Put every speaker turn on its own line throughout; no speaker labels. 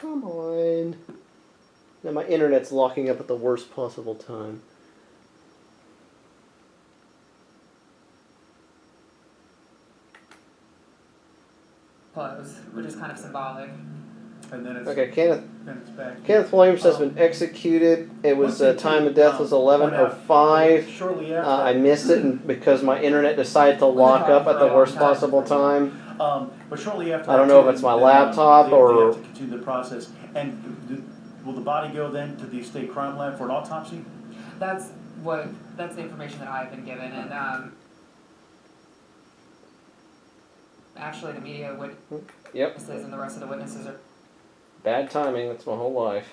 come on. Now my internet's locking up at the worst possible time.
Close, which is kind of symbolic.
And then it's
Okay,
then it's back.
Kenneth Williams has been executed. It was time of death was 11:05.
Shortly after
I missed it because my internet decided to lock up at the worst possible time.
But shortly after,
I don't know if it's my laptop
they
or.
have to continue the process. And will the body go then to the state crime lab for an autopsy?
That's the information that I've been given, and actually the media witnesses and the rest of the witnesses are
Bad timing. That's my whole life.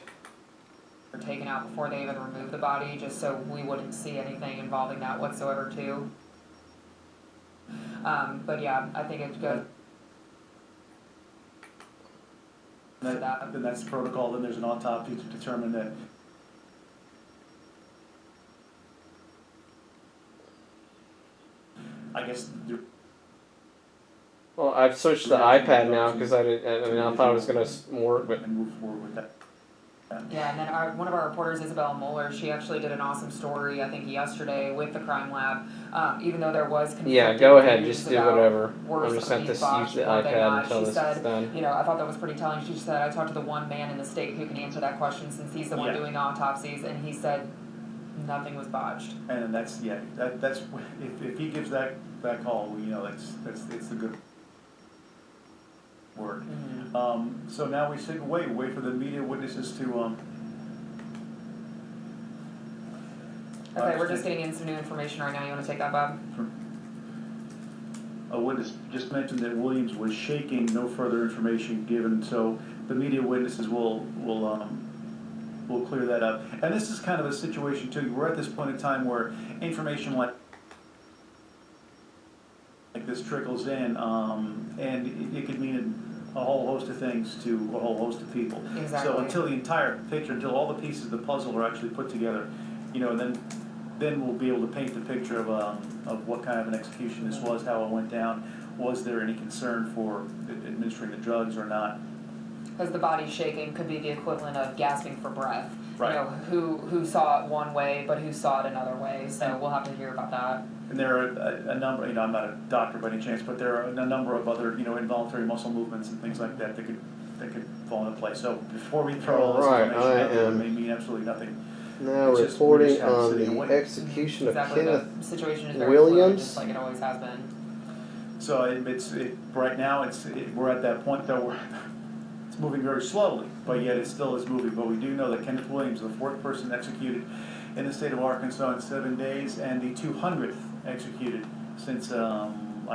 taken out before they even remove the body, just so we wouldn't see anything involving that whatsoever too. But yeah, I think it's good.
Then that's the protocol. Then there's an autopsy to determine that. I guess.
Well, I've switched to the iPad now because I thought it was gonna work, but.
And move forward with that.
Yeah, and then one of our reporters, Isabel Mueller, she actually did an awesome story, I think yesterday, with the crime lab. Even though there was conflicting
Yeah, go ahead,
views
just do
about
whatever.
worse
I'm just
of
going to
these
use
botched
the
or they
iPad
not.
until
She
this
said,
is done.
you know, I thought that was pretty telling. She said, I talked to the one man in the state who can answer that question since he's the one doing the autopsies, and he said nothing was botched.
And that's if he gives that call, you know, it's the good word.
Mm-hmm.
So now we sit and wait for the media witnesses to
Okay, we're just getting in some new information right now. You want to take that, Bob?
A witness just mentioned that Williams was shaking. No further information given. So the media witnesses will clear that up. And this is kind of a situation too. We're at this point in time where information like this trickles in, and it could mean a whole host of things to a whole host of people.
Exactly.
So until the entire picture, until all the pieces of the puzzle are actually put together, you know, and then we'll be able to paint the picture of what kind of an execution this was, how it went down. Was there any concern for administering the drugs or not?
Because the body shaking could be the equivalent of gasping for breath.
Right.
You know, who saw it one way, but who saw it another way. So we'll have to hear about that.
And there are a number, you know, I'm not a doctor by any chance, but there are a number of other, you know, involuntary muscle movements and things like that that could fall into place. So before we throw all this information out there, it may mean absolutely nothing.
Now reporting on the execution of Kenneth
the situation is very
Williams.
fluid, just like it always has been.
So right now we're at that point though it's moving very slowly, but yet it still is moving. But we do know that Kenneth Williams, the fourth person executed in the state of Arkansas in 7 days, and the 200th executed since I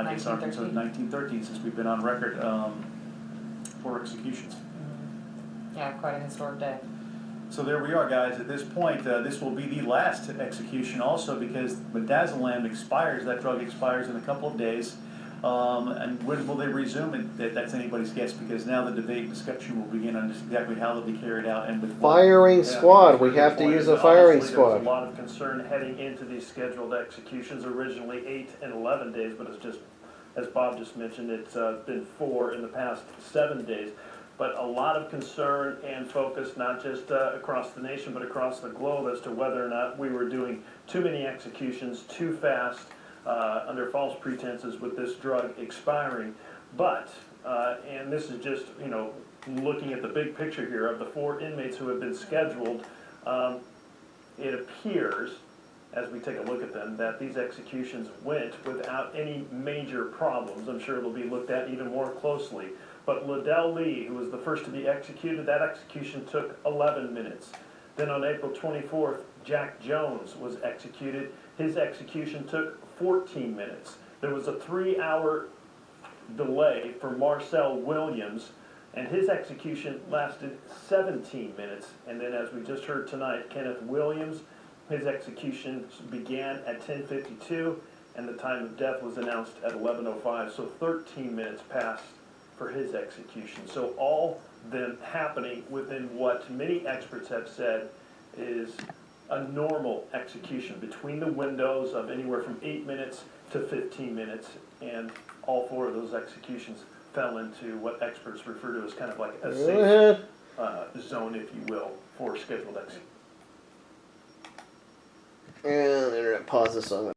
guess Arkansas 1913, since we've been on record for executions.
Yeah, quite a historic day.
So there we are, guys. At this point, this will be the last execution also because midazolam expires. That drug expires in a couple of days. And when will they resume it? That's anybody's guess because now the debate and discussion will begin on just exactly how they'll be carried out. And with
firing squad. We have to use a firing
There
squad.
was a lot of concern heading into these scheduled executions, originally 8 and 11 days, but it's just, as Bob just mentioned, it's been 4 in the past 7 days. But a lot of concern and focus, not just across the nation, but across the globe as to whether or not we were doing too many executions too fast under false pretenses with this drug expiring. But, and this is just, you know, looking at the big picture here of the 4 inmates who have been scheduled, it appears, as we take a look at them, that these executions went without any major problems. I'm sure it'll be looked at even more closely. But Liddell Lee, who was the first to be executed, that execution took 11 minutes. Then on April 24th, Jack Jones was executed. His execution took 14 minutes. There was a 3-hour delay for Marcel Williams, and his execution lasted 17 minutes. And then, as we just heard tonight, Kenneth Williams, his execution began at 10:52, and the time of death was announced at 11:05. So 13 minutes passed for his execution. So all them happening within what many experts have said is a normal execution between the windows of anywhere from 8 minutes to 15 minutes, and all 4 of those executions fell into what experts refer to as kind of like a safe zone, if you will, for scheduled execution.
And the internet pauses, so I'm